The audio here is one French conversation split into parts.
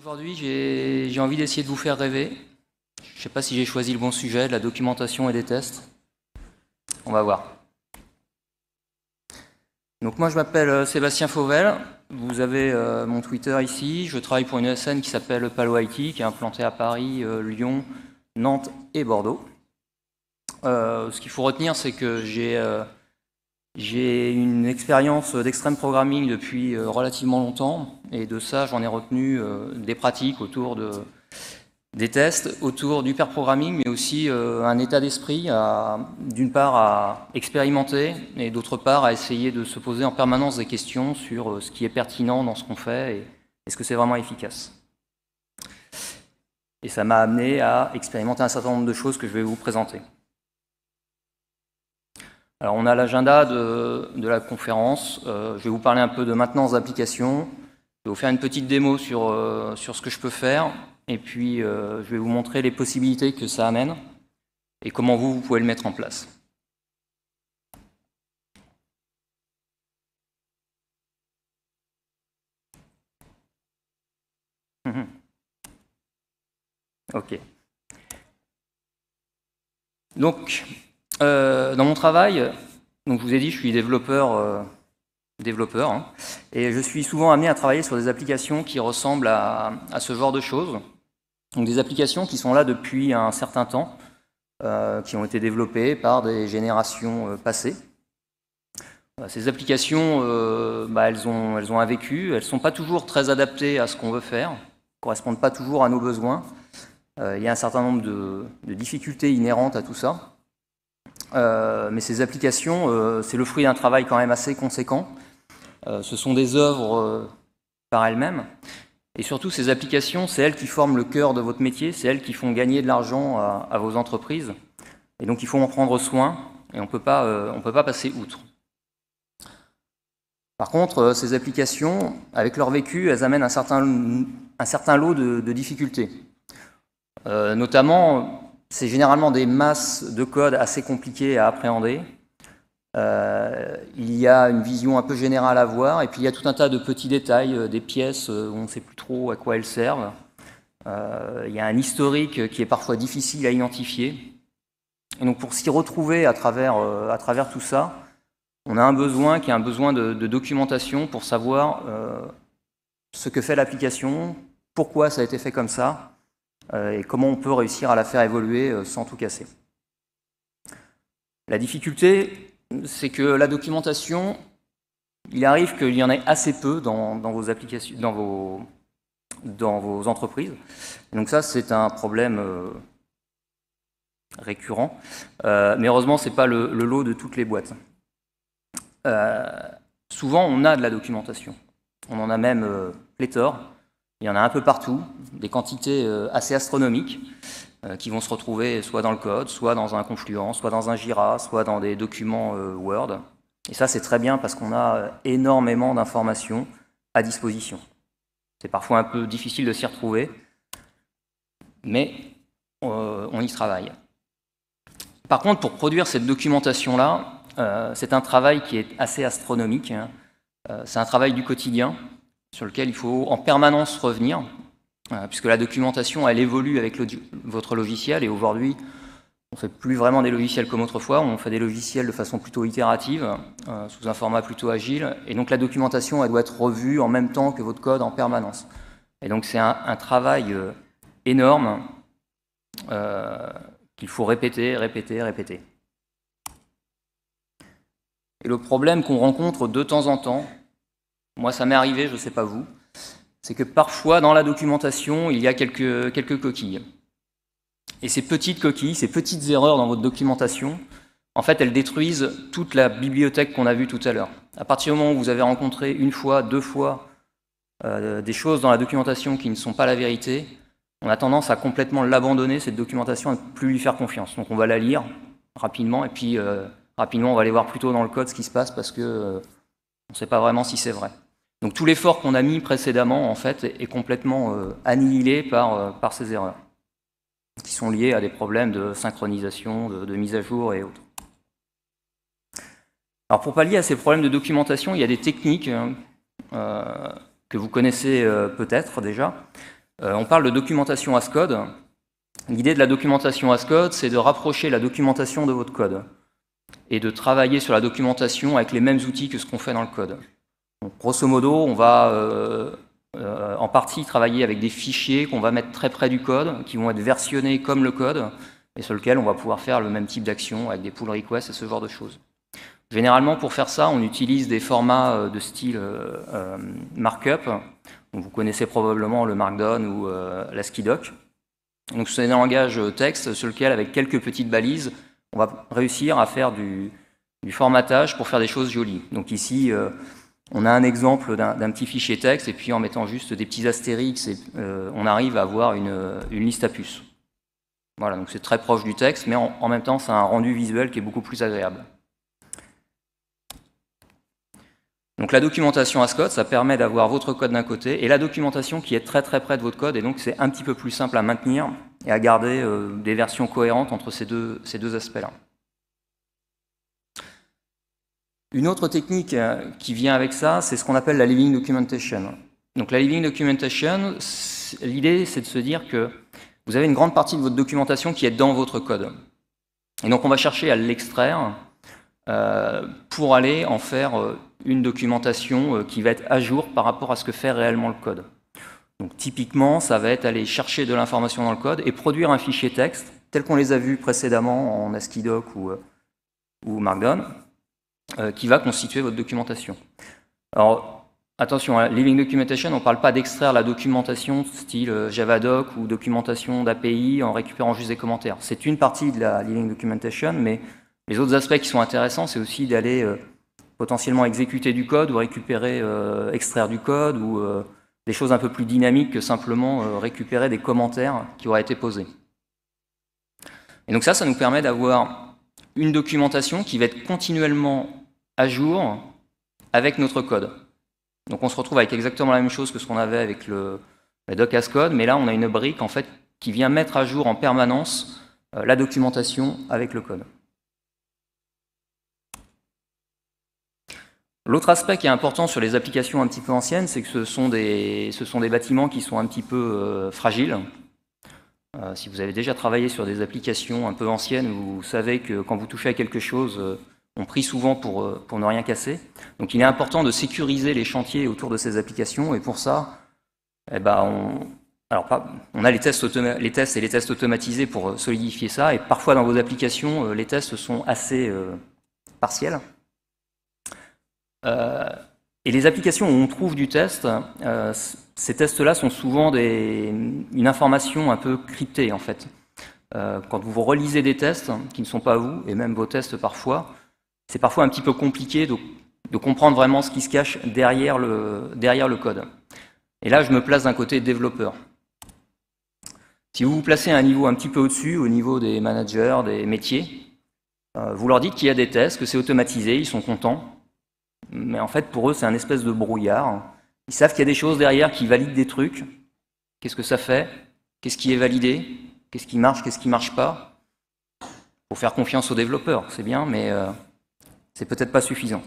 Aujourd'hui, j'ai envie d'essayer de vous faire rêver. Je ne sais pas si j'ai choisi le bon sujet, de la documentation et des tests. On va voir. Donc moi, je m'appelle Sébastien Fauvel. Vous avez mon Twitter ici. Je travaille pour une ESN qui s'appelle Palo IT, qui est implantée à Paris, Lyon, Nantes et Bordeaux. Ce qu'il faut retenir, c'est que j'ai une expérience d'extreme programming depuis relativement longtemps, et de ça, j'en ai retenu des pratiques autour des tests, autour du pair programming, mais aussi un état d'esprit, d'une part à expérimenter, et d'autre part à essayer de se poser en permanence des questions sur ce qui est pertinent dans ce qu'on fait, et est-ce que c'est vraiment efficace. Et ça m'a amené à expérimenter un certain nombre de choses que je vais vous présenter. Alors on a l'agenda de la conférence. Je vais vous parler un peu de maintenance d'application. Je vais vous faire une petite démo sur ce que je peux faire. Et puis je vais vous montrer les possibilités que ça amène et comment vous pouvez le mettre en place. Ok. Donc, dans mon travail, donc je vous ai dit, je suis développeur, et je suis souvent amené à travailler sur des applications qui ressemblent à ce genre de choses. Donc des applications qui sont là depuis un certain temps, qui ont été développées par des générations passées. Ces applications, elles ont un vécu, elles ne sont pas toujours très adaptées à ce qu'on veut faire, ne correspondent pas toujours à nos besoins. Il y a un certain nombre de difficultés inhérentes à tout ça. Mais ces applications, c'est le fruit d'un travail quand même assez conséquent. Ce sont des œuvres par elles-mêmes. Et surtout, ces applications, c'est elles qui forment le cœur de votre métier, c'est elles qui font gagner de l'argent à vos entreprises. Et donc, il faut en prendre soin, et on ne peut pas passer outre. Par contre, ces applications, avec leur vécu, elles amènent un certain lot de difficultés. Notamment, c'est généralement des masses de code assez compliquées à appréhender. Il y a une vision un peu générale à voir, et puis il y a tout un tas de petits détails, des pièces où on ne sait plus trop à quoi elles servent. Il y a un historique qui est parfois difficile à identifier. Et donc pour s'y retrouver à travers tout ça, on a un besoin qui est un besoin de documentation pour savoir ce que fait l'application, pourquoi ça a été fait comme ça, et comment on peut réussir à la faire évoluer sans tout casser. La difficulté, c'est que la documentation, il arrive qu'il y en ait assez peu dans vos applications, dans vos entreprises. Et donc ça, c'est un problème récurrent. Mais heureusement, ce n'est pas le lot de toutes les boîtes. Souvent, on a de la documentation. On en a même pléthore. Il y en a un peu partout, des quantités assez astronomiques qui vont se retrouver soit dans le code, soit dans un Confluent, soit dans un Jira, soit dans des documents Word. Et ça, c'est très bien parce qu'on a énormément d'informations à disposition. C'est parfois un peu difficile de s'y retrouver, mais on y travaille. Par contre, pour produire cette documentation-là, c'est un travail qui est assez astronomique. C'est un travail du quotidien sur lequel il faut en permanence revenir, puisque la documentation, elle évolue avec votre logiciel, et aujourd'hui, on ne fait plus vraiment des logiciels comme autrefois, on fait des logiciels de façon plutôt itérative, sous un format plutôt agile, et donc la documentation, elle doit être revue en même temps que votre code en permanence. Et donc c'est un travail énorme qu'il faut répéter. Et le problème qu'on rencontre de temps en temps, moi ça m'est arrivé, je ne sais pas vous, c'est que parfois dans la documentation, il y a quelques coquilles. Et ces petites coquilles, ces petites erreurs dans votre documentation, en fait, elles détruisent toute la bibliothèque qu'on a vue tout à l'heure. À partir du moment où vous avez rencontré une fois, deux fois des choses dans la documentation qui ne sont pas la vérité, on a tendance à complètement l'abandonner, cette documentation, à ne plus lui faire confiance. Donc on va la lire rapidement, et puis rapidement on va aller voir plutôt dans le code ce qui se passe, parce que on ne sait pas vraiment si c'est vrai. Donc tout l'effort qu'on a mis précédemment, en fait, est complètement annihilé par ces erreurs, qui sont liées à des problèmes de synchronisation, de mise à jour et autres. Alors pour pallier à ces problèmes de documentation, il y a des techniques que vous connaissez peut-être déjà. On parle de documentation as code. L'idée de la documentation as code, c'est de rapprocher la documentation de votre code et de travailler sur la documentation avec les mêmes outils que ce qu'on fait dans le code. Donc, grosso modo, on va en partie travailler avec des fichiers qu'on va mettre très près du code, qui vont être versionnés comme le code, et sur lequel on va pouvoir faire le même type d'action avec des pull requests et ce genre de choses. Généralement, pour faire ça, on utilise des formats de style markup. Donc, vous connaissez probablement le Markdown ou l'ASCII-Doc. Donc, c'est un langage texte sur lequel, avec quelques petites balises, on va réussir à faire du formatage pour faire des choses jolies. Donc ici, on a un exemple d'un petit fichier texte, et puis en mettant juste des petits astérix, on arrive à avoir une liste à puces. Voilà, donc c'est très proche du texte, mais en même temps, c'est un rendu visuel qui est beaucoup plus agréable. Donc la documentation as code, ça permet d'avoir votre code d'un côté, et la documentation qui est très très près de votre code, et donc c'est un petit peu plus simple à maintenir et à garder des versions cohérentes entre ces deux aspects-là. Une autre technique qui vient avec ça, c'est ce qu'on appelle la living documentation. Donc la living documentation, l'idée c'est de se dire que vous avez une grande partie de votre documentation qui est dans votre code. Et donc on va chercher à l'extraire pour aller en faire une documentation qui va être à jour par rapport à ce que fait réellement le code. Donc typiquement, ça va être aller chercher de l'information dans le code et produire un fichier texte, tel qu'on les a vus précédemment en ASCII-Doc ou Markdown, qui va constituer votre documentation. Alors, attention, hein, Living Documentation, on ne parle pas d'extraire la documentation style Javadoc ou documentation d'API en récupérant juste des commentaires. C'est une partie de la Living Documentation, mais les autres aspects qui sont intéressants, c'est aussi d'aller potentiellement exécuter du code ou récupérer, extraire du code ou des choses un peu plus dynamiques que simplement récupérer des commentaires qui auraient été posés. Et donc ça nous permet d'avoir une documentation qui va être continuellement à jour avec notre code. Donc on se retrouve avec exactement la même chose que ce qu'on avait avec le doc as code, mais là on a une brique en fait qui vient mettre à jour en permanence la documentation avec le code. L'autre aspect qui est important sur les applications un petit peu anciennes, c'est que ce sont des bâtiments qui sont un petit peu fragiles. Si vous avez déjà travaillé sur des applications un peu anciennes, vous savez que quand vous touchez à quelque chose, on prie souvent pour ne rien casser. Donc il est important de sécuriser les chantiers autour de ces applications, et pour ça, on a les tests et les tests automatisés pour solidifier ça, et parfois dans vos applications, les tests sont assez partiels. Et les applications où on trouve du test, ces tests-là sont souvent une information un peu cryptée en fait. Quand vous relisez des tests qui ne sont pas vous, et même vos tests parfois, c'est parfois un petit peu compliqué de comprendre vraiment ce qui se cache derrière le code. Et là, je me place d'un côté développeur. Si vous vous placez à un niveau un petit peu au-dessus, au niveau des managers, des métiers, vous leur dites qu'il y a des tests, que c'est automatisé, ils sont contents. Mais en fait, pour eux, c'est un espèce de brouillard. Ils savent qu'il y a des choses derrière qui valident des trucs. Qu'est-ce que ça fait? Qu'est-ce qui est validé? Qu'est-ce qui ne marche pas? Pour faire confiance aux développeurs, c'est bien, mais c'est peut-être pas suffisant.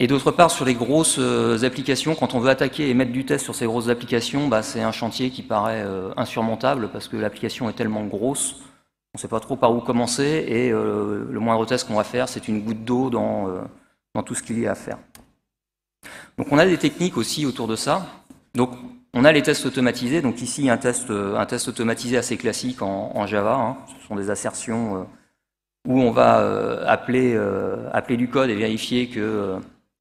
Et d'autre part, sur les grosses applications, quand on veut attaquer et mettre du test sur ces grosses applications, c'est un chantier qui paraît insurmontable parce que l'application est tellement grosse. On ne sait pas trop par où commencer, et le moindre test qu'on va faire, c'est une goutte d'eau dans tout ce qu'il y a à faire. Donc on a des techniques aussi autour de ça. Donc on a les tests automatisés. Donc ici, un test automatisé assez classique en Java. Ce sont des assertions où on va appeler du code et vérifier que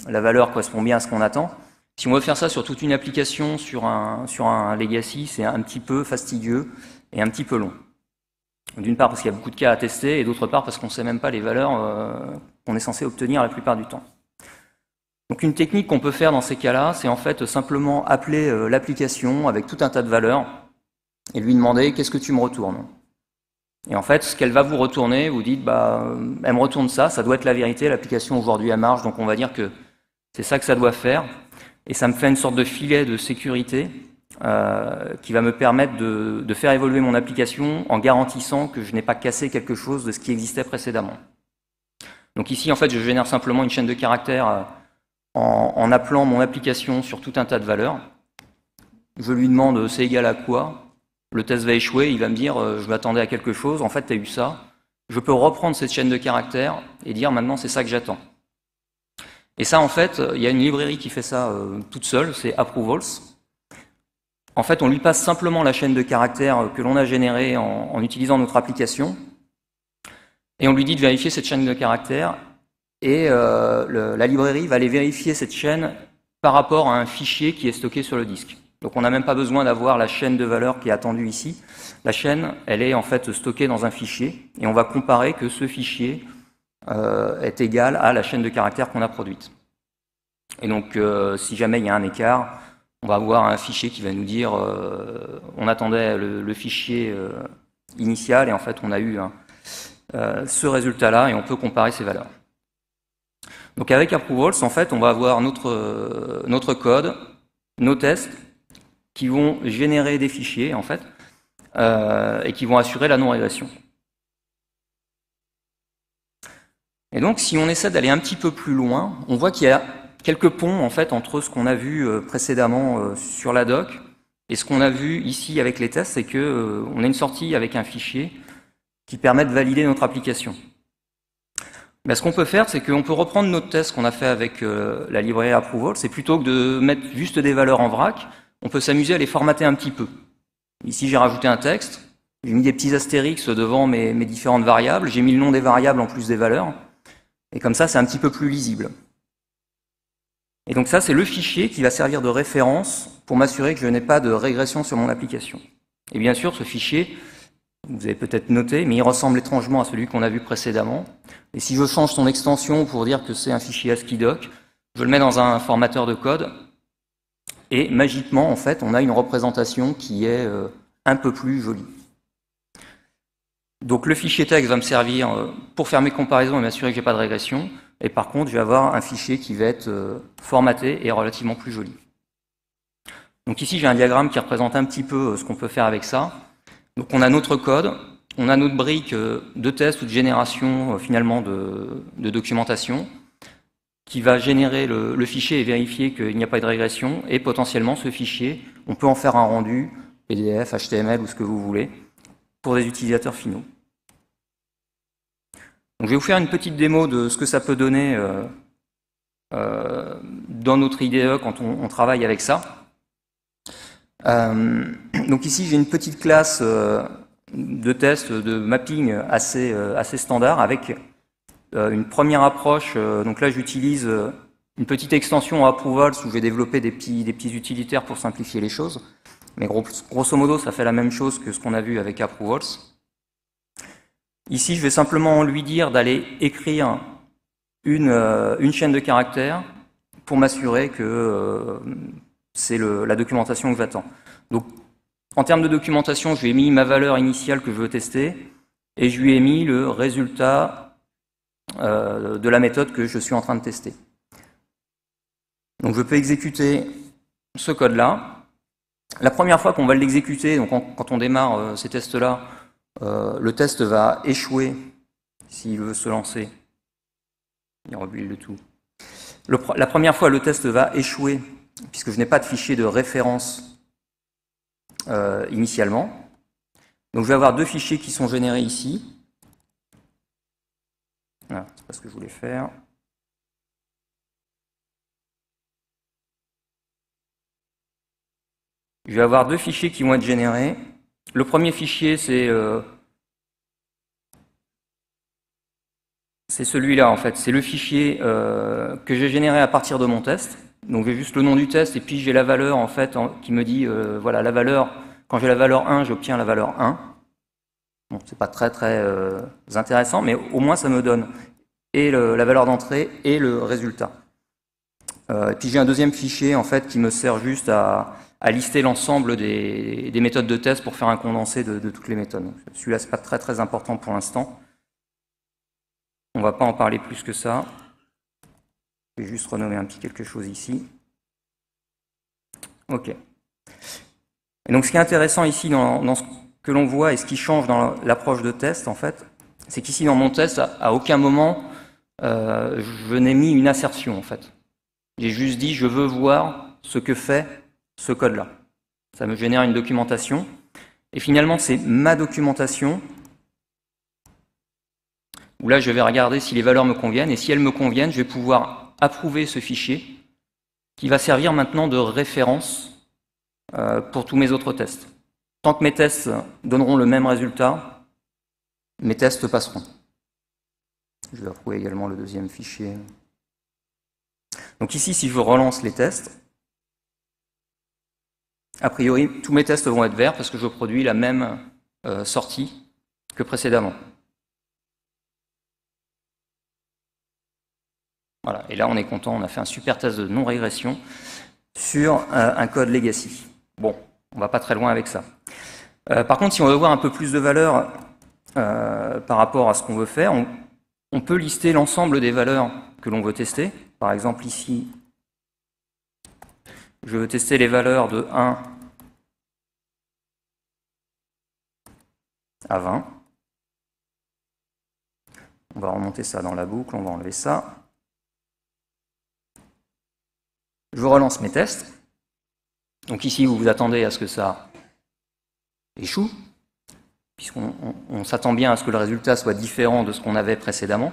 la valeur correspond bien à ce qu'on attend. Si on veut faire ça sur toute une application, sur un legacy, c'est un petit peu fastidieux et un petit peu long. D'une part parce qu'il y a beaucoup de cas à tester, et d'autre part parce qu'on ne sait même pas les valeurs qu'on est censé obtenir la plupart du temps. Donc une technique qu'on peut faire dans ces cas-là, c'est en fait simplement appeler l'application avec tout un tas de valeurs et lui demander « qu'est-ce que tu me retournes ?» Et en fait, ce qu'elle va vous retourner, vous dites « elle me retourne ça, ça doit être la vérité, l'application aujourd'hui elle marche, donc on va dire que c'est ça que ça doit faire. » Et ça me fait une sorte de filet de sécurité qui va me permettre de faire évoluer mon application en garantissant que je n'ai pas cassé quelque chose de ce qui existait précédemment. Donc ici, en fait, je génère simplement une chaîne de caractères en appelant mon application sur tout un tas de valeurs. je lui demande c'est égal à quoi, le test va échouer, il va me dire je m'attendais à quelque chose, en fait tu as eu ça. Je peux reprendre cette chaîne de caractères et dire maintenant c'est ça que j'attends. Et ça en fait, il y a une librairie qui fait ça toute seule, c'est Approvals. En fait on lui passe simplement la chaîne de caractères que l'on a générée en utilisant notre application et on lui dit de vérifier cette chaîne de caractères et la librairie va aller vérifier cette chaîne par rapport à un fichier qui est stocké sur le disque. Donc on n'a même pas besoin d'avoir la chaîne de valeurs qui est attendue ici. La chaîne, elle est en fait stockée dans un fichier et on va comparer que ce fichier est égal à la chaîne de caractères qu'on a produite. Et donc si jamais il y a un écart, on va avoir un fichier qui va nous dire on attendait le fichier initial et en fait on a eu ce résultat-là et on peut comparer ces valeurs. Donc avec Approvals, en fait, on va avoir notre code, nos tests, qui vont générer des fichiers, en fait, et qui vont assurer la non-régression. Et donc, si on essaie d'aller un petit peu plus loin, on voit qu'il y a quelques ponts, en fait, entre ce qu'on a vu précédemment sur la doc et ce qu'on a vu ici avec les tests, c'est qu'on a une sortie avec un fichier qui permet de valider notre application. Ben, ce qu'on peut faire, c'est qu'on peut reprendre notre test qu'on a fait avec la librairie Approval, c'est plutôt que de mettre juste des valeurs en vrac, on peut s'amuser à les formater un petit peu. Ici, j'ai rajouté un texte, j'ai mis des petits astérix devant mes différentes variables, j'ai mis le nom des variables en plus des valeurs, et comme ça, c'est un petit peu plus lisible. Et donc ça, c'est le fichier qui va servir de référence pour m'assurer que je n'ai pas de régression sur mon application. Et bien sûr, ce fichier, vous avez peut-être noté, mais il ressemble étrangement à celui qu'on a vu précédemment. Et si je change son extension pour dire que c'est un fichier ASCII-doc, je le mets dans un formateur de code, et magiquement, en fait, on a une représentation qui est un peu plus jolie. Donc le fichier texte va me servir pour faire mes comparaisons et m'assurer que j'ai pas de régression. Et par contre, je vais avoir un fichier qui va être formaté et relativement plus joli. Donc ici, j'ai un diagramme qui représente un petit peu ce qu'on peut faire avec ça. Donc on a notre code, on a notre brique de test ou de génération finalement de documentation qui va générer le fichier et vérifier qu'il n'y a pas de régression. Et potentiellement, ce fichier, on peut en faire un rendu, PDF, HTML ou ce que vous voulez, pour des utilisateurs finaux. Donc, je vais vous faire une petite démo de ce que ça peut donner dans notre IDE quand on travaille avec ça. Donc ici, j'ai une petite classe de test, de mapping assez standard avec une première approche. Donc là, j'utilise une petite extension Approvals où j'ai développé des petits utilitaires pour simplifier les choses. Mais grosso modo, ça fait la même chose que ce qu'on a vu avec Approvals. Ici, je vais simplement lui dire d'aller écrire une chaîne de caractères pour m'assurer que c'est la documentation que j'attends. Donc, en termes de documentation, je lui ai mis ma valeur initiale que je veux tester et je lui ai mis le résultat de la méthode que je suis en train de tester. Donc, je peux exécuter ce code-là. La première fois qu'on va l'exécuter, donc quand on démarre ces tests-là, le test va échouer s'il veut se lancer. Il rebuild le tout. La première fois, le test va échouer puisque je n'ai pas de fichier de référence initialement. Donc je vais avoir deux fichiers qui sont générés ici. Voilà, c'est pas ce que je voulais faire. Je vais avoir deux fichiers qui vont être générés. Le premier fichier, c'est celui-là, en fait. C'est le fichier que j'ai généré à partir de mon test. Donc j'ai juste le nom du test et puis j'ai la valeur, en fait, qui me dit, voilà, la valeur, quand j'ai la valeur 1, j'obtiens la valeur 1. Bon, c'est pas très intéressant, mais au moins ça me donne et la valeur d'entrée et le résultat. Et puis j'ai un deuxième fichier, en fait, qui me sert juste à lister l'ensemble des méthodes de test pour faire un condensé de toutes les méthodes. Celui-là, c'est pas très important pour l'instant. On va pas en parler plus que ça. Je vais juste renommer un petit quelque chose ici. OK. Et donc, ce qui est intéressant ici dans ce que l'on voit et ce qui change dans l'approche de test, en fait, c'est qu'ici, dans mon test, à aucun moment, je n'ai mis une assertion, en fait. J'ai juste dit, je veux voir ce que fait ce code-là. Ça me génère une documentation. Et finalement, c'est ma documentation où là, je vais regarder si les valeurs me conviennent. Et si elles me conviennent, je vais pouvoir approuver ce fichier qui va servir maintenant de référence pour tous mes autres tests. Tant que mes tests donneront le même résultat, mes tests passeront. Je vais approuver également le deuxième fichier. Donc ici, si je relance les tests, a priori, tous mes tests vont être verts parce que je produis la même sortie que précédemment. Voilà, et là on est content, on a fait un super test de non-régression sur un code legacy. Bon, on va pas très loin avec ça. Par contre, si on veut voir un peu plus de valeur par rapport à ce qu'on veut faire, on peut lister l'ensemble des valeurs que l'on veut tester. Par exemple, ici, je veux tester les valeurs de 1 à 20. On va remonter ça dans la boucle, on va enlever ça. Je relance mes tests. Donc ici, vous vous attendez à ce que ça échoue, puisqu'on s'attend bien à ce que le résultat soit différent de ce qu'on avait précédemment.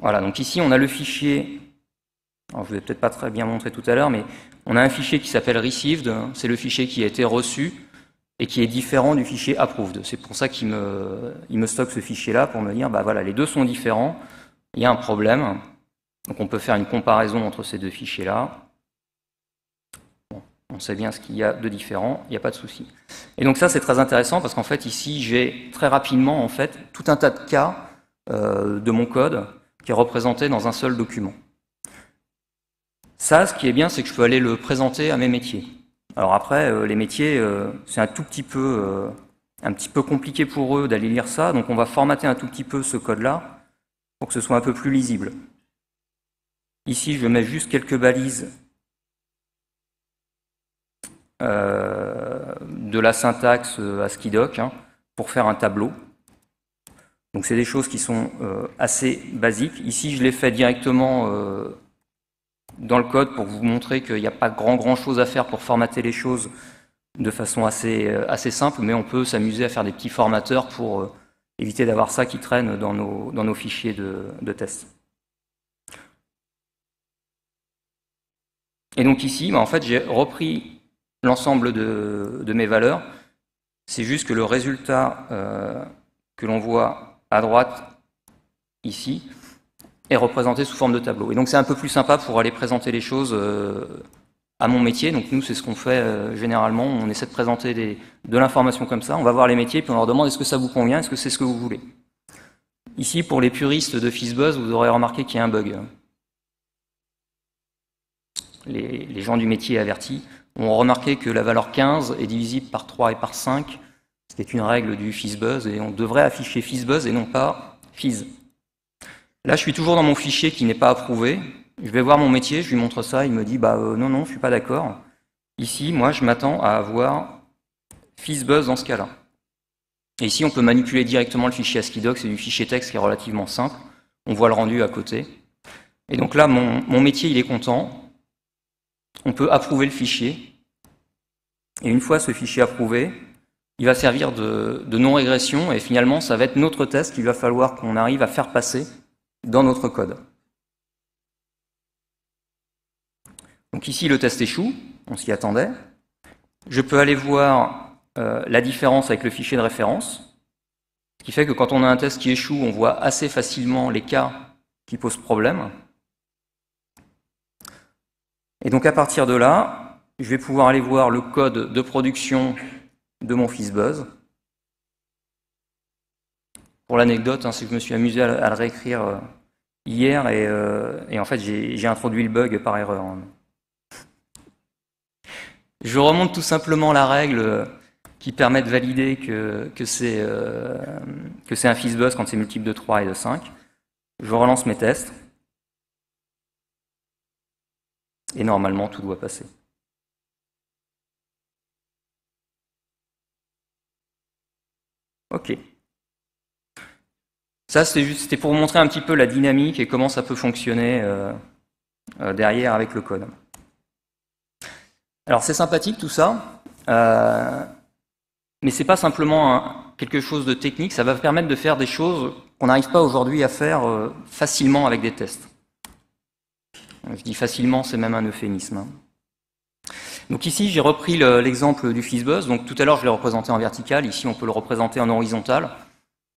Voilà, donc ici, on a le fichier, alors je ne vais peut-être pas très bien montrer tout à l'heure, mais on a un fichier qui s'appelle received, c'est le fichier qui a été reçu et qui est différent du fichier approved. C'est pour ça qu'il me stocke ce fichier-là, pour me dire, bah voilà, les deux sont différents, il y a un problème. Donc on peut faire une comparaison entre ces deux fichiers-là. Bon, on sait bien ce qu'il y a de différent, il n'y a pas de souci. Et donc ça, c'est très intéressant parce qu'en fait, ici, j'ai très rapidement en fait, tout un tas de cas de mon code qui est représenté dans un seul document. Ça, ce qui est bien, c'est que je peux aller le présenter à mes métiers. Alors après, les métiers, c'est un petit peu compliqué pour eux d'aller lire ça, donc on va formater un tout petit peu ce code-là pour que ce soit un peu plus lisible. Ici, je mets juste quelques balises de la syntaxe ASCII-doc pour faire un tableau. Donc c'est des choses qui sont assez basiques. Ici, je l'ai fait directement dans le code pour vous montrer qu'il n'y a pas grand chose à faire pour formater les choses de façon assez simple, mais on peut s'amuser à faire des petits formateurs pour éviter d'avoir ça qui traîne dans nos fichiers de test. Et donc ici, en fait, j'ai repris l'ensemble de mes valeurs. C'est juste que le résultat que l'on voit à droite, ici, est représenté sous forme de tableau. Et donc c'est un peu plus sympa pour aller présenter les choses à mon métier. Donc nous, c'est ce qu'on fait généralement. On essaie de présenter de l'information comme ça. On va voir les métiers, puis on leur demande est-ce que ça vous convient, est-ce que c'est ce que vous voulez. Ici, pour les puristes de FizzBuzz, vous aurez remarqué qu'il y a un bug. Les gens du métier avertis ont remarqué que la valeur 15 est divisible par 3 et par 5, ce qui est une règle du FizzBuzz, et on devrait afficher FizzBuzz et non pas Fizz. Là, je suis toujours dans mon fichier qui n'est pas approuvé. Je vais voir mon métier, je lui montre ça, il me dit non, je suis pas d'accord. Ici, moi, je m'attends à avoir FizzBuzz dans ce cas-là. Et ici, on peut manipuler directement le fichier ASCII-doc, c'est du fichier texte qui est relativement simple. On voit le rendu à côté. Et donc là, mon métier, il est content. On peut approuver le fichier. Et une fois ce fichier approuvé, il va servir de non-régression. Et finalement, ça va être notre test qu'il va falloir qu'on arrive à faire passer dans notre code. Donc ici, le test échoue. On s'y attendait. Je peux aller voir la différence avec le fichier de référence. Ce qui fait que quand on a un test qui échoue, on voit assez facilement les cas qui posent problème. Et donc à partir de là, je vais pouvoir aller voir le code de production de mon FizzBuzz. Pour l'anecdote, c'est que je me suis amusé à le réécrire hier et en fait j'ai introduit le bug par erreur. Je remonte tout simplement la règle qui permet de valider que c'est un FizzBuzz quand c'est multiple de 3 et de 5. Je relance mes tests. Et normalement, tout doit passer. Ok. Ça, c'était pour vous montrer un petit peu la dynamique et comment ça peut fonctionner derrière avec le code. Alors c'est sympathique tout ça, mais c'est pas simplement quelque chose de technique, ça va permettre de faire des choses qu'on n'arrive pas aujourd'hui à faire facilement avec des tests. Je dis facilement, c'est même un euphémisme. Hein. Donc ici, j'ai repris l'exemple du FizzBuzz. Donc tout à l'heure, je l'ai représenté en vertical. Ici, on peut le représenter en horizontal.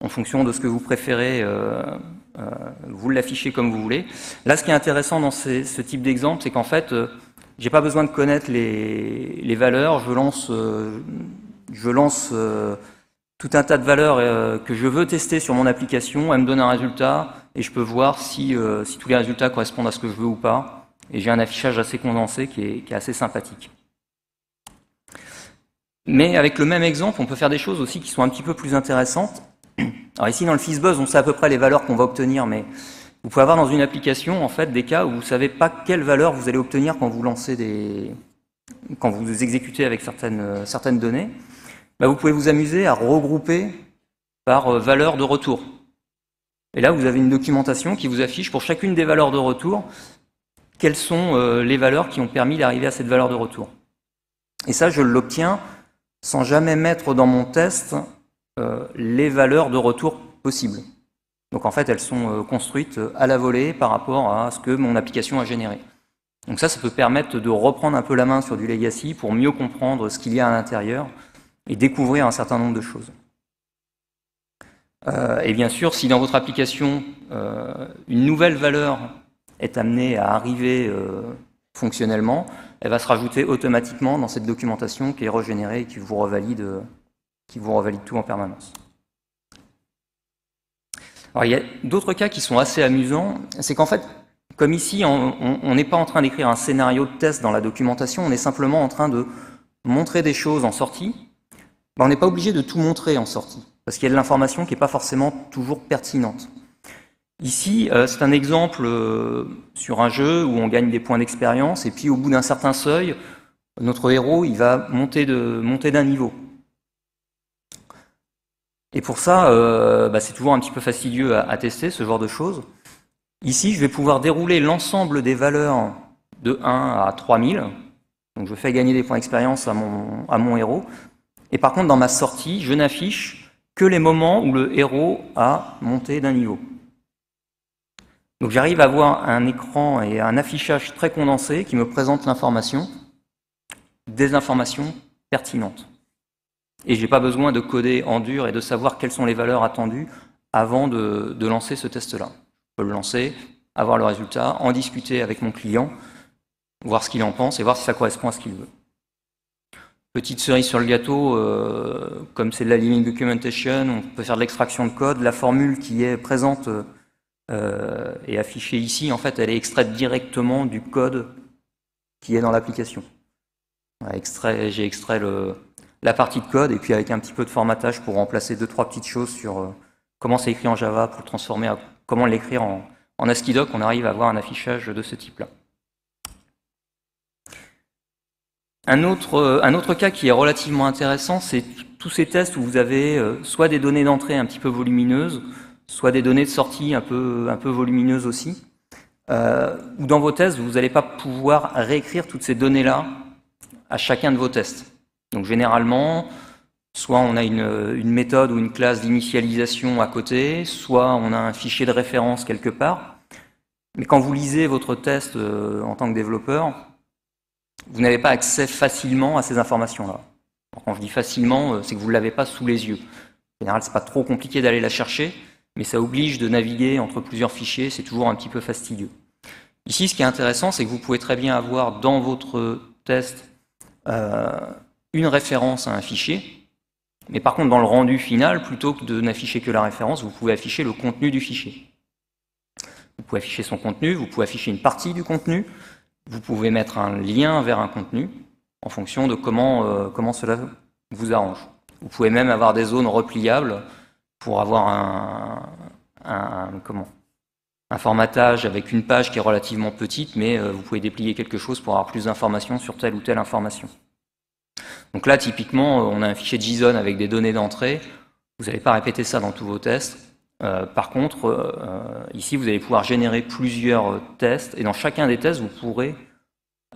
En fonction de ce que vous préférez, vous l'affichez comme vous voulez. Là, ce qui est intéressant dans ce type d'exemple, c'est qu'en fait, j'ai pas besoin de connaître les valeurs. Je lance tout un tas de valeurs que je veux tester sur mon application. Elle me donne un résultat et je peux voir si tous les résultats correspondent à ce que je veux ou pas. Et j'ai un affichage assez condensé qui est assez sympathique. Mais avec le même exemple, on peut faire des choses aussi qui sont un petit peu plus intéressantes. Alors ici, dans le FizzBuzz, on sait à peu près les valeurs qu'on va obtenir, mais vous pouvez avoir dans une application en fait des cas où vous ne savez pas quelle valeur vous allez obtenir quand vous lancez quand vous exécutez avec certaines données. Vous pouvez vous amuser à regrouper par valeur de retour. Et là, vous avez une documentation qui vous affiche pour chacune des valeurs de retour quelles sont les valeurs qui ont permis d'arriver à cette valeur de retour. Et ça, je l'obtiens sans jamais mettre dans mon test les valeurs de retour possibles. Donc en fait, elles sont construites à la volée par rapport à ce que mon application a généré. Donc ça peut permettre de reprendre un peu la main sur du legacy pour mieux comprendre ce qu'il y a à l'intérieur et découvrir un certain nombre de choses. Et bien sûr, si dans votre application, une nouvelle valeur est amenée à arriver fonctionnellement, elle va se rajouter automatiquement dans cette documentation qui est régénérée et qui vous revalide tout en permanence. Alors, il y a d'autres cas qui sont assez amusants. C'est qu'en fait, comme ici, on n'est pas en train d'écrire un scénario de test dans la documentation, on est simplement en train de montrer des choses en sortie. On n'est pas obligé de tout montrer en sortie, parce qu'il y a de l'information qui n'est pas forcément toujours pertinente. Ici, c'est un exemple sur un jeu où on gagne des points d'expérience, et puis au bout d'un certain seuil, notre héros il va monter d'un niveau. Et pour ça, c'est toujours un petit peu fastidieux à tester, ce genre de choses. Ici, je vais pouvoir dérouler l'ensemble des valeurs de 1 à 3000. Donc je fais gagner des points d'expérience à mon héros. Et par contre, dans ma sortie, je n'affiche que les moments où le héros a monté d'un niveau. Donc j'arrive à avoir un écran et un affichage très condensé qui me présente l'information, des informations pertinentes. Et je n'ai pas besoin de coder en dur et de savoir quelles sont les valeurs attendues avant de lancer ce test-là. Je peux le lancer, avoir le résultat, en discuter avec mon client, voir ce qu'il en pense et voir si ça correspond à ce qu'il veut. Petite cerise sur le gâteau, comme c'est de la living documentation, on peut faire de l'extraction de code. La formule qui est présente et affichée ici, en fait, elle est extraite directement du code qui est dans l'application. J'ai extrait la partie de code et puis avec un petit peu de formatage pour remplacer 2-3 petites choses sur comment c'est écrit en Java pour transformer comment l'écrire en ASCII-Doc, on arrive à avoir un affichage de ce type-là. Un autre cas qui est relativement intéressant, c'est tous ces tests où vous avez soit des données d'entrée un petit peu volumineuses, soit des données de sortie un peu volumineuses aussi, où dans vos tests, vous n'allez pas pouvoir réécrire toutes ces données-là à chacun de vos tests. Donc généralement, soit on a une méthode ou une classe d'initialisation à côté, soit on a un fichier de référence quelque part. Mais quand vous lisez votre test en tant que développeur, vous n'avez pas accès facilement à ces informations-là. Quand je dis facilement, c'est que vous ne l'avez pas sous les yeux. En général, ce n'est pas trop compliqué d'aller la chercher, mais ça oblige de naviguer entre plusieurs fichiers, c'est toujours un petit peu fastidieux. Ici, ce qui est intéressant, c'est que vous pouvez très bien avoir dans votre test une référence à un fichier, mais par contre, dans le rendu final, plutôt que de n'afficher que la référence, vous pouvez afficher le contenu du fichier. Vous pouvez afficher son contenu, vous pouvez afficher une partie du contenu, vous pouvez mettre un lien vers un contenu en fonction de comment cela vous arrange. Vous pouvez même avoir des zones repliables pour avoir un formatage avec une page qui est relativement petite, mais vous pouvez déplier quelque chose pour avoir plus d'informations sur telle ou telle information. Donc là, typiquement, on a un fichier JSON avec des données d'entrée. Vous n'allez pas répéter ça dans tous vos tests. Par contre, ici, vous allez pouvoir générer plusieurs tests, et dans chacun des tests, vous pourrez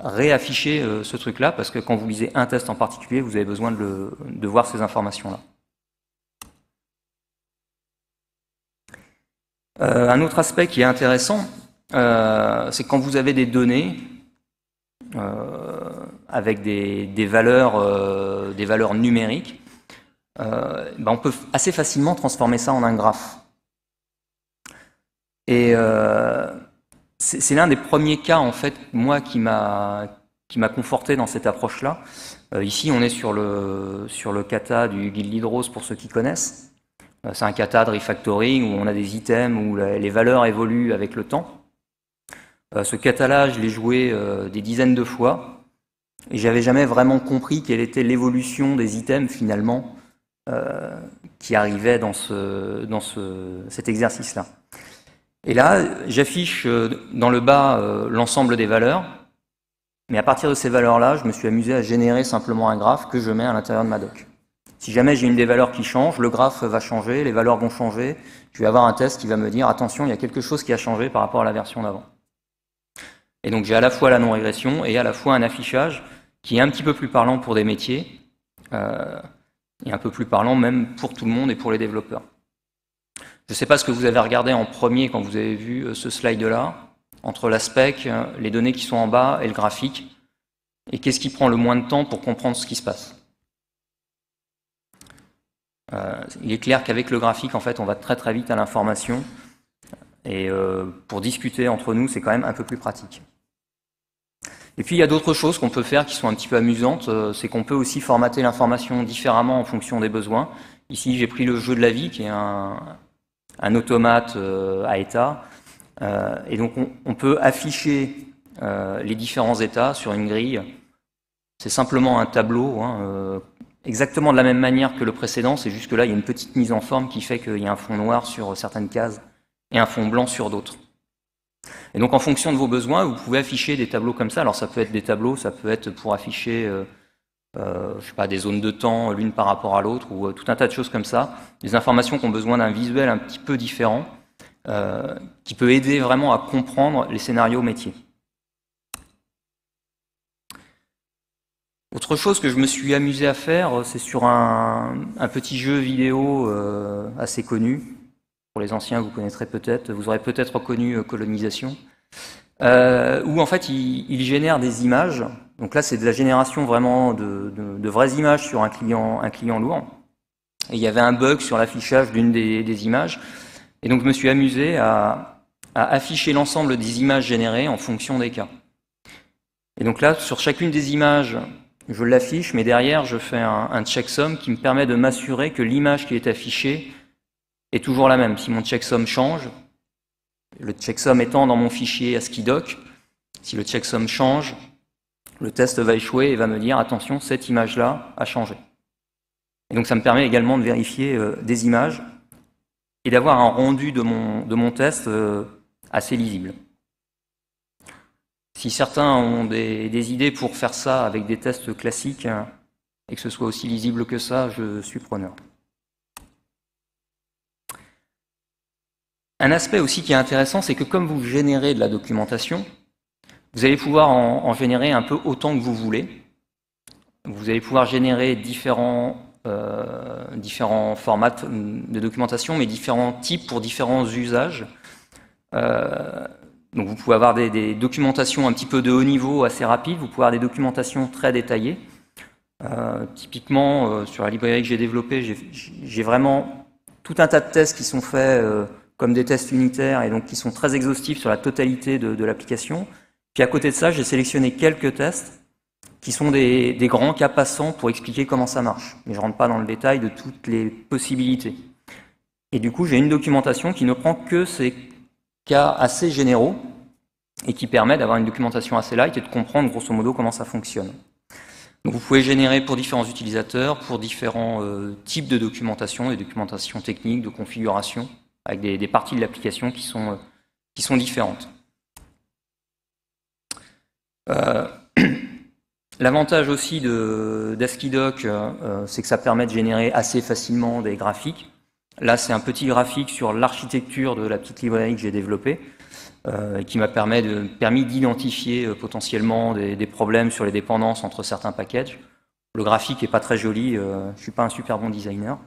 réafficher ce truc-là, parce que quand vous lisez un test en particulier, vous avez besoin de voir ces informations-là. Un autre aspect qui est intéressant, c'est quand vous avez des données avec des valeurs numériques, on peut assez facilement transformer ça en un graphe. Et c'est l'un des premiers cas, en fait, moi, qui m'a conforté dans cette approche-là. Ici, on est sur le kata du Guild Hydros, pour ceux qui connaissent. C'est un kata de refactoring où on a des items où les valeurs évoluent avec le temps. Ce kata-là, je l'ai joué des dizaines de fois et j'avais jamais vraiment compris quelle était l'évolution des items finalement qui arrivaient dans cet exercice-là. Et là, j'affiche dans le bas l'ensemble des valeurs, mais à partir de ces valeurs-là, je me suis amusé à générer simplement un graphe que je mets à l'intérieur de ma doc. Si jamais j'ai une des valeurs qui change, le graphe va changer, les valeurs vont changer, je vais avoir un test qui va me dire « Attention, il y a quelque chose qui a changé par rapport à la version d'avant ». Et donc j'ai à la fois la non-régression et à la fois un affichage qui est un petit peu plus parlant pour des métiers et un peu plus parlant même pour tout le monde et pour les développeurs. Je ne sais pas ce que vous avez regardé en premier quand vous avez vu ce slide-là, entre la spec, les données qui sont en bas et le graphique, et qu'est-ce qui prend le moins de temps pour comprendre ce qui se passe. Il est clair qu'avec le graphique, en fait, on va très très vite à l'information, et pour discuter entre nous, c'est quand même un peu plus pratique. Et puis il y a d'autres choses qu'on peut faire qui sont un petit peu amusantes, c'est qu'on peut aussi formater l'information différemment en fonction des besoins. Ici, j'ai pris le jeu de la vie, qui est un automate à état, et donc on peut afficher les différents états sur une grille. C'est simplement un tableau, exactement de la même manière que le précédent, c'est juste que là, il y a une petite mise en forme qui fait qu'il y a un fond noir sur certaines cases et un fond blanc sur d'autres. Et donc, en fonction de vos besoins, vous pouvez afficher des tableaux comme ça. Alors, ça peut être des tableaux, ça peut être pour afficher, je sais pas, des zones de temps l'une par rapport à l'autre, ou tout un tas de choses comme ça. Des informations qui ont besoin d'un visuel un petit peu différent, qui peut aider vraiment à comprendre les scénarios métiers. Autre chose que je me suis amusé à faire, c'est sur un petit jeu vidéo assez connu. Pour les anciens, vous connaîtrez peut-être, vous aurez peut-être reconnu Colonisation, où en fait il génère des images. Donc là, c'est de la génération vraiment de vraies images sur un client lourd. Et il y avait un bug sur l'affichage d'une des images. Et donc je me suis amusé à afficher l'ensemble des images générées en fonction des cas. Et donc là, sur chacune des images, je l'affiche, mais derrière, je fais un checksum qui me permet de m'assurer que l'image qui est affichée est toujours la même. Si mon checksum change, le checksum étant dans mon fichier ASCII-doc, si le checksum change, le test va échouer et va me dire « Attention, cette image-là a changé ». Et donc ça me permet également de vérifier des images et d'avoir un rendu de mon test assez lisible. Si certains ont des idées pour faire ça avec des tests classiques et que ce soit aussi lisible que ça, je suis preneur. Un aspect aussi qui est intéressant, c'est que comme vous générez de la documentation, vous allez pouvoir en générer un peu autant que vous voulez. Vous allez pouvoir générer différents formats de documentation, mais différents types pour différents usages. Donc vous pouvez avoir des documentations un petit peu de haut niveau, assez rapides. Vous pouvez avoir des documentations très détaillées. Typiquement, sur la librairie que j'ai développée, j'ai vraiment tout un tas de tests qui sont faits comme des tests unitaires et donc qui sont très exhaustifs sur la totalité de l'application. Puis à côté de ça, j'ai sélectionné quelques tests qui sont des grands cas passants pour expliquer comment ça marche. Mais je ne rentre pas dans le détail de toutes les possibilités. Et du coup, j'ai une documentation qui ne prend que ces cas assez généraux et qui permet d'avoir une documentation assez light et de comprendre grosso modo comment ça fonctionne. Donc vous pouvez générer pour différents utilisateurs, pour différents types de documentation, des documentations techniques, de configuration, avec des parties de l'application qui sont différentes. L'avantage aussi d'ASCII-doc, c'est que ça permet de générer assez facilement des graphiques. Là, c'est un petit graphique sur l'architecture de la petite librairie que j'ai développée, qui m'a permis d'identifier potentiellement des problèmes sur les dépendances entre certains packages. Le graphique n'est pas très joli, je ne suis pas un super bon designer.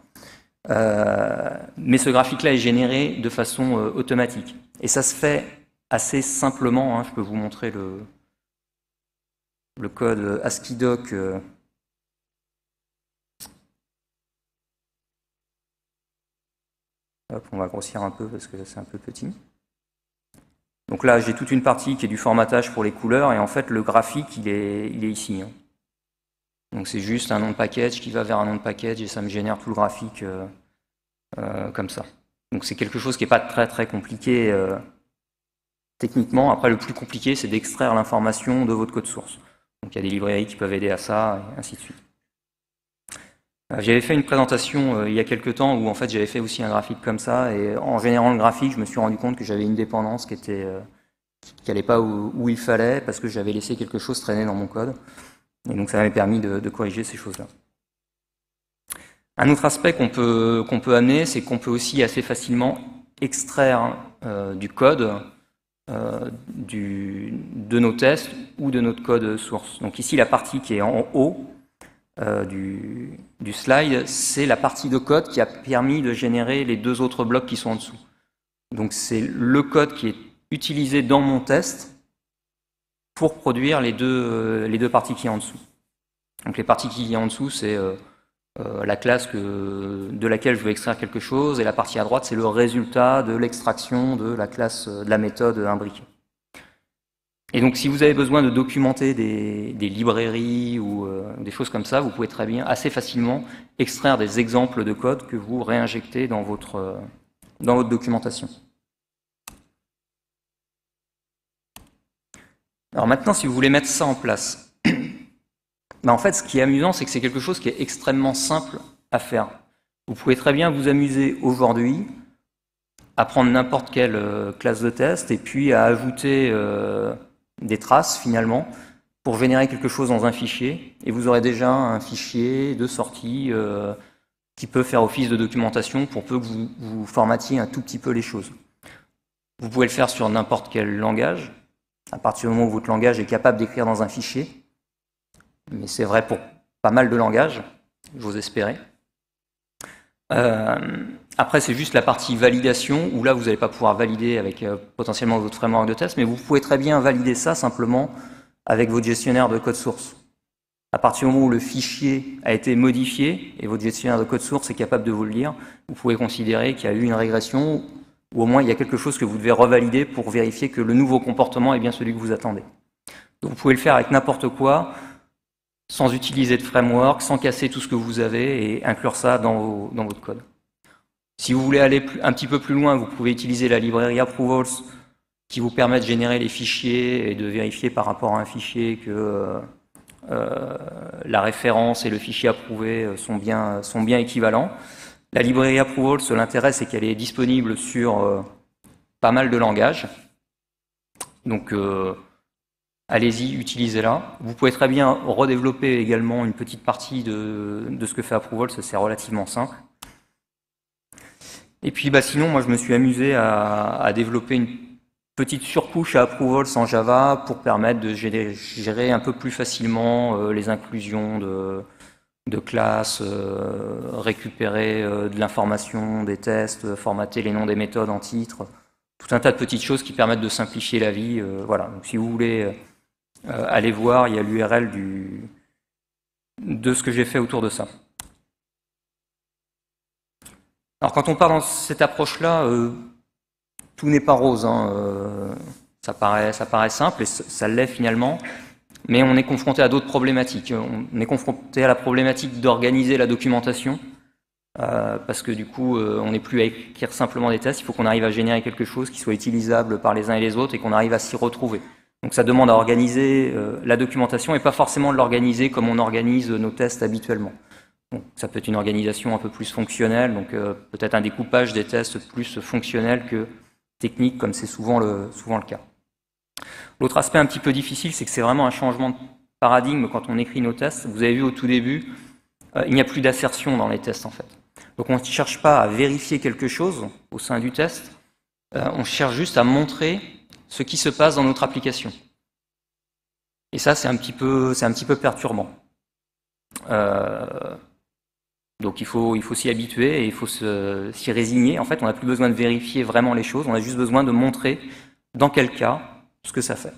Mais ce graphique-là est généré de façon automatique. Et ça se fait assez simplement, hein. Je peux vous montrer le code ASCII-doc. Hop, on va grossir un peu parce que c'est un peu petit. Donc là, j'ai toute une partie qui est du formatage pour les couleurs, et en fait, le graphique, il est ici, hein. Donc c'est juste un nom de package qui va vers un nom de package, et ça me génère tout le graphique comme ça. Donc c'est quelque chose qui n'est pas très très compliqué techniquement. Après, le plus compliqué, c'est d'extraire l'information de votre code source. Donc il y a des librairies qui peuvent aider à ça, et ainsi de suite. J'avais fait une présentation il y a quelques temps où en fait j'avais fait aussi un graphique comme ça, et en générant le graphique, je me suis rendu compte que j'avais une dépendance qui n'allait pas où il fallait, parce que j'avais laissé quelque chose traîner dans mon code. Et donc ça m'avait permis de corriger ces choses-là. Un autre aspect qu'on peut amener, c'est qu'on peut aussi assez facilement extraire du code de nos tests ou de notre code source. Donc ici, la partie qui est en haut du slide, c'est la partie de code qui a permis de générer les deux autres blocs qui sont en dessous. Donc c'est le code qui est utilisé dans mon test pour produire les deux parties qui sont en dessous. Donc les parties qui sont en dessous, c'est la classe de laquelle je veux extraire quelque chose, et la partie à droite, c'est le résultat de l'extraction de la classe de la méthode imbriquée. Et donc si vous avez besoin de documenter des librairies ou des choses comme ça, vous pouvez très bien, assez facilement, extraire des exemples de code que vous réinjectez dans votre documentation. Alors maintenant, si vous voulez mettre ça en place, en fait, ce qui est amusant, c'est que c'est quelque chose qui est extrêmement simple à faire. Vous pouvez très bien vous amuser aujourd'hui à prendre n'importe quelle classe de test et puis à ajouter des traces finalement pour générer quelque chose dans un fichier, et vous aurez déjà un fichier de sortie qui peut faire office de documentation pour peu que vous formatiez un tout petit peu les choses. Vous pouvez le faire sur n'importe quel langage, à partir du moment où votre langage est capable d'écrire dans un fichier, mais c'est vrai pour pas mal de langages, j'ose espérer. Après, c'est juste la partie validation, où là, vous n'allez pas pouvoir valider avec potentiellement votre framework de test, mais vous pouvez très bien valider ça simplement avec votre gestionnaire de code source. À partir du moment où le fichier a été modifié, et votre gestionnaire de code source est capable de vous le lire, vous pouvez considérer qu'il y a eu une régression, ou au moins il y a quelque chose que vous devez revalider pour vérifier que le nouveau comportement est bien celui que vous attendez. Donc vous pouvez le faire avec n'importe quoi, sans utiliser de framework, sans casser tout ce que vous avez, et inclure ça dans votre code. Si vous voulez aller un petit peu plus loin, vous pouvez utiliser la librairie Approvals qui vous permet de générer les fichiers et de vérifier par rapport à un fichier que la référence et le fichier approuvé sont bien équivalents. La librairie Approvals, l'intérêt, c'est qu'elle est disponible sur pas mal de langages. Donc, allez-y, utilisez-la. Vous pouvez très bien redévelopper également une petite partie de ce que fait Approvals, c'est relativement simple. Et puis sinon, moi je me suis amusé à développer une petite surcouche à Approvals en Java pour permettre de gérer un peu plus facilement les inclusions de classes, récupérer de l'information des tests, formater les noms des méthodes en titre, tout un tas de petites choses qui permettent de simplifier la vie. Voilà. Donc si vous voulez aller voir, il y a l'URL de ce que j'ai fait autour de ça. Alors quand on part dans cette approche-là, tout n'est pas rose, hein. Ça paraît simple, et ça l'est finalement, mais on est confronté à d'autres problématiques. On est confronté à la problématique d'organiser la documentation, parce que du coup, on n'est plus à écrire simplement des tests, il faut qu'on arrive à générer quelque chose qui soit utilisable par les uns et les autres et qu'on arrive à s'y retrouver. Donc ça demande à organiser la documentation et pas forcément de l'organiser comme on organise nos tests habituellement. Donc, ça peut être une organisation un peu plus fonctionnelle, donc peut-être un découpage des tests plus fonctionnel que technique, comme c'est souvent le cas. L'autre aspect un petit peu difficile, c'est que c'est vraiment un changement de paradigme quand on écrit nos tests. Vous avez vu au tout début, il n'y a plus d'assertion dans les tests en fait. Donc on ne cherche pas à vérifier quelque chose au sein du test, on cherche juste à montrer ce qui se passe dans notre application. Et ça, c'est un petit peu perturbant. Donc il faut s'y habituer et il faut s'y résigner. En fait, on n'a plus besoin de vérifier vraiment les choses, on a juste besoin de montrer dans quel cas ce que ça fait,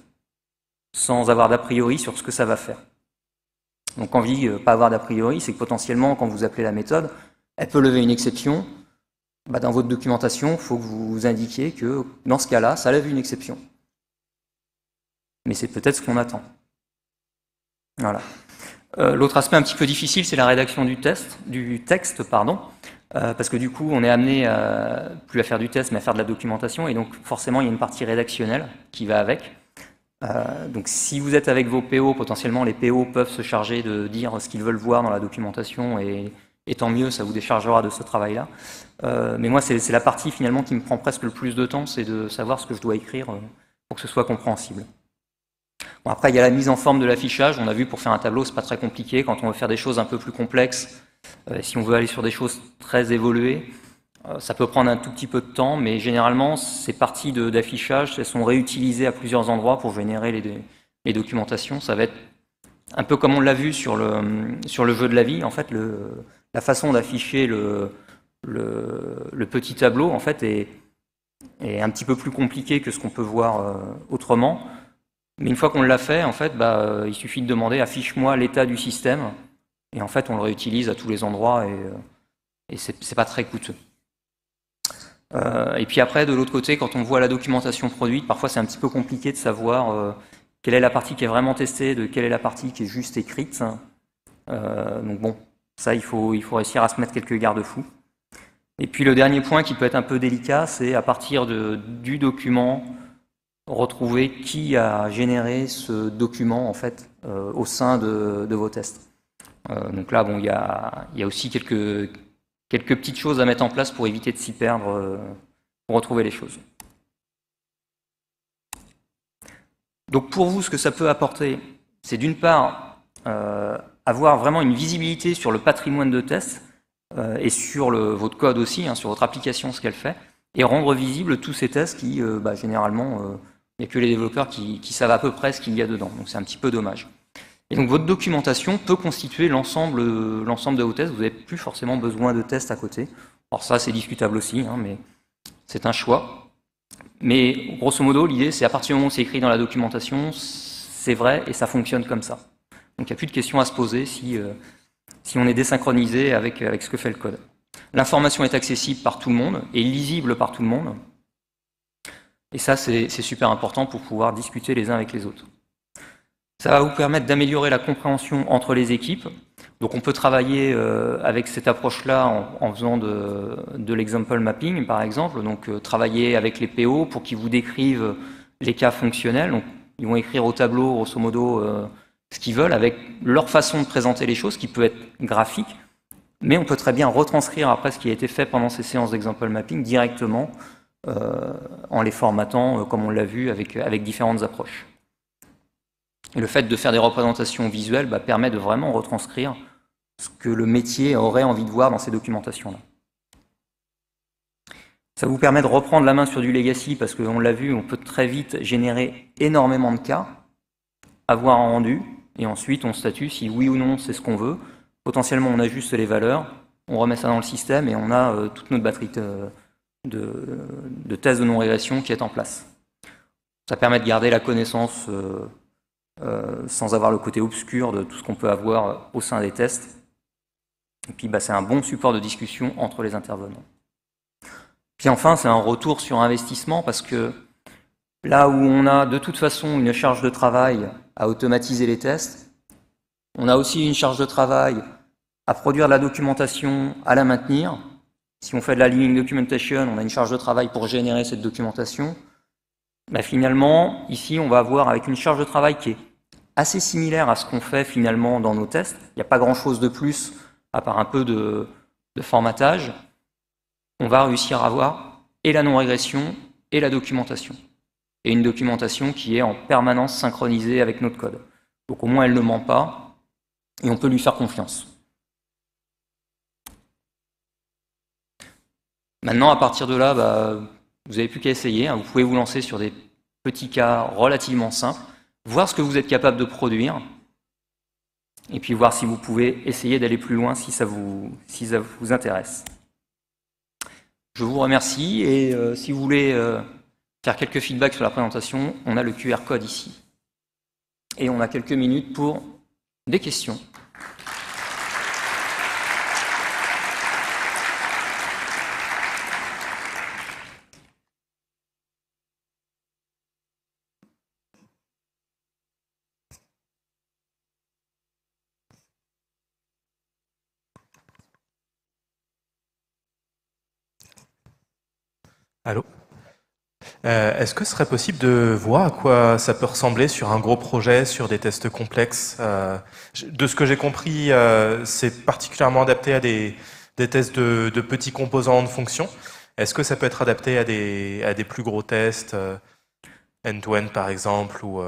sans avoir d'a priori sur ce que ça va faire. Donc quand je dis pas avoir d'a priori, c'est que potentiellement, quand vous appelez la méthode, elle peut lever une exception. Bah, dans votre documentation, il faut que vous indiquiez que dans ce cas-là, ça lève une exception. Mais c'est peut-être ce qu'on attend. Voilà. L'autre aspect un petit peu difficile, c'est la rédaction du texte, parce que du coup, on est amené plus à faire du test, mais à faire de la documentation, et donc forcément, il y a une partie rédactionnelle qui va avec. Donc si vous êtes avec vos PO, potentiellement les PO peuvent se charger de dire ce qu'ils veulent voir dans la documentation, et tant mieux, ça vous déchargera de ce travail-là. Mais moi, c'est la partie finalement qui me prend presque le plus de temps, c'est de savoir ce que je dois écrire pour que ce soit compréhensible. Bon, après, il y a la mise en forme de l'affichage. On a vu, pour faire un tableau, c'est pas très compliqué. Quand on veut faire des choses un peu plus complexes, si on veut aller sur des choses très évoluées, ça peut prendre un tout petit peu de temps, mais généralement, ces parties d'affichage, elles sont réutilisées à plusieurs endroits pour générer les documentations. Ça va être un peu comme on l'a vu sur le jeu de la vie. En fait, la façon d'afficher le petit tableau, en fait, est un petit peu plus compliqué que ce qu'on peut voir autrement. Mais une fois qu'on l'a fait, en fait, il suffit de demander « affiche-moi l'état du système » et en fait, on le réutilise à tous les endroits et c'est pas très coûteux. Et puis après, de l'autre côté, quand on voit la documentation produite, parfois c'est un petit peu compliqué de savoir quelle est la partie qui est vraiment testée, de quelle est la partie qui est juste écrite. Donc bon, ça, il faut réussir à se mettre quelques garde-fous. Et puis le dernier point qui peut être un peu délicat, c'est à partir du document, retrouver qui a généré ce document en fait au sein de vos tests. Donc là, bon, il y a aussi quelques petites choses à mettre en place pour éviter de s'y perdre, pour retrouver les choses. Donc pour vous, ce que ça peut apporter, c'est d'une part avoir vraiment une visibilité sur le patrimoine de tests et sur votre code aussi, sur votre application, ce qu'elle fait, et rendre visibles tous ces tests qui, généralement, il n'y a que les développeurs qui savent à peu près ce qu'il y a dedans. Donc c'est un petit peu dommage. Et donc votre documentation peut constituer l'ensemble de vos tests. Vous n'avez plus forcément besoin de tests à côté. Alors ça, c'est discutable aussi, mais c'est un choix. Mais grosso modo, l'idée, c'est à partir du moment où c'est écrit dans la documentation, c'est vrai et ça fonctionne comme ça. Donc il n'y a plus de questions à se poser si on est désynchronisé avec ce que fait le code. L'information est accessible par tout le monde et lisible par tout le monde. Et ça, c'est super important pour pouvoir discuter les uns avec les autres. Ça va vous permettre d'améliorer la compréhension entre les équipes. Donc on peut travailler avec cette approche-là en faisant de l'example mapping, par exemple. Donc travailler avec les PO pour qu'ils vous décrivent les cas fonctionnels. Donc ils vont écrire au tableau, grosso modo, ce qu'ils veulent, avec leur façon de présenter les choses, qui peut être graphique. Mais on peut très bien retranscrire après ce qui a été fait pendant ces séances d'example mapping directement en les formatant, comme on l'a vu, avec différentes approches. Et le fait de faire des représentations visuelles permet de vraiment retranscrire ce que le métier aurait envie de voir dans ces documentations-là. Ça vous permet de reprendre la main sur du legacy, parce qu'on l'a vu, on peut très vite générer énormément de cas, avoir un rendu, et ensuite on statue si oui ou non c'est ce qu'on veut. Potentiellement on ajuste les valeurs, on remet ça dans le système et on a toute notre batterie de tests de non-régression qui est en place. Ça permet de garder la connaissance sans avoir le côté obscur de tout ce qu'on peut avoir au sein des tests. Et puis c'est un bon support de discussion entre les intervenants. Puis enfin, c'est un retour sur investissement parce que là où on a de toute façon une charge de travail à automatiser les tests, on a aussi une charge de travail à produire de la documentation, à la maintenir. Si on fait de la living documentation, on a une charge de travail pour générer cette documentation. Finalement, ici, on va avoir avec une charge de travail qui est assez similaire à ce qu'on fait finalement dans nos tests. Il n'y a pas grand-chose de plus, à part un peu de formatage. On va réussir à avoir et la non-régression et la documentation. Et une documentation qui est en permanence synchronisée avec notre code. Donc au moins, elle ne ment pas et on peut lui faire confiance. Maintenant, à partir de là, vous n'avez plus qu'à essayer. Vous pouvez vous lancer sur des petits cas relativement simples, voir ce que vous êtes capable de produire, et puis voir si vous pouvez essayer d'aller plus loin si ça vous intéresse. Je vous remercie, et si vous voulez faire quelques feedbacks sur la présentation, on a le QR code ici. Et on a quelques minutes pour des questions. Allô? Est-ce que ce serait possible de voir à quoi ça peut ressembler sur un gros projet, sur des tests complexes? De ce que j'ai compris, c'est particulièrement adapté à des tests de petits composants de fonctions. Est-ce que ça peut être adapté à des plus gros tests, end-to-end par exemple, ou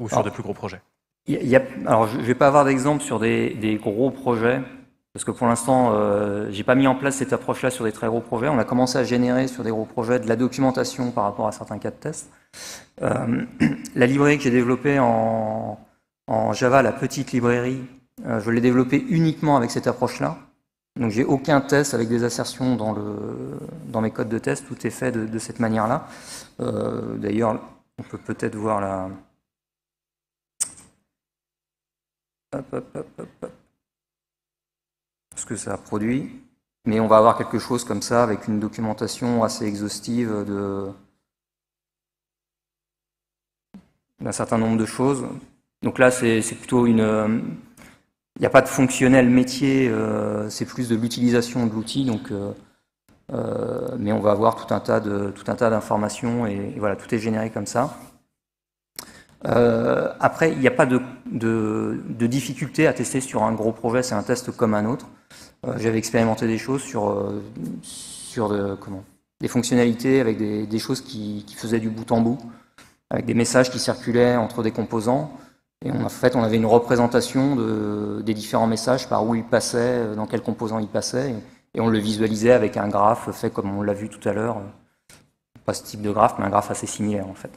sur de plus gros projets? Alors, je ne vais pas avoir d'exemple sur des gros projets, parce que pour l'instant, je n'ai pas mis en place cette approche-là sur des très gros projets. On a commencé à générer sur des gros projets de la documentation par rapport à certains cas de test. La librairie que j'ai développée en Java, la petite librairie, je l'ai développée uniquement avec cette approche-là. Donc j'ai aucun test avec des assertions dans mes codes de test, tout est fait de cette manière-là. D'ailleurs, on peut peut-être voir la... ce que ça produit. Mais on va avoir quelque chose comme ça avec une documentation assez exhaustive d'un certain nombre de choses. Donc là, c'est plutôt une... Il n'y a pas de fonctionnel métier, c'est plus de l'utilisation de l'outil. Mais on va avoir tout un tas d'informations et voilà, tout est généré comme ça. Après, il n'y a pas de difficulté à tester sur un gros projet, c'est un test comme un autre. J'avais expérimenté des choses sur des fonctionnalités avec des choses qui faisaient du bout en bout, avec des messages qui circulaient entre des composants. Et en fait, on avait une représentation des différents messages, par où ils passaient, dans quel composant ils passaient, et on le visualisait avec un graphe fait comme on l'a vu tout à l'heure. Pas ce type de graphe, mais un graphe assez similaire en fait.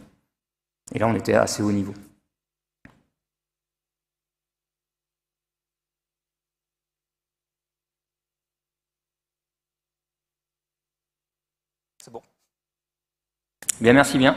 Et là, on était à assez haut niveau. C'est bon. Bien, merci bien.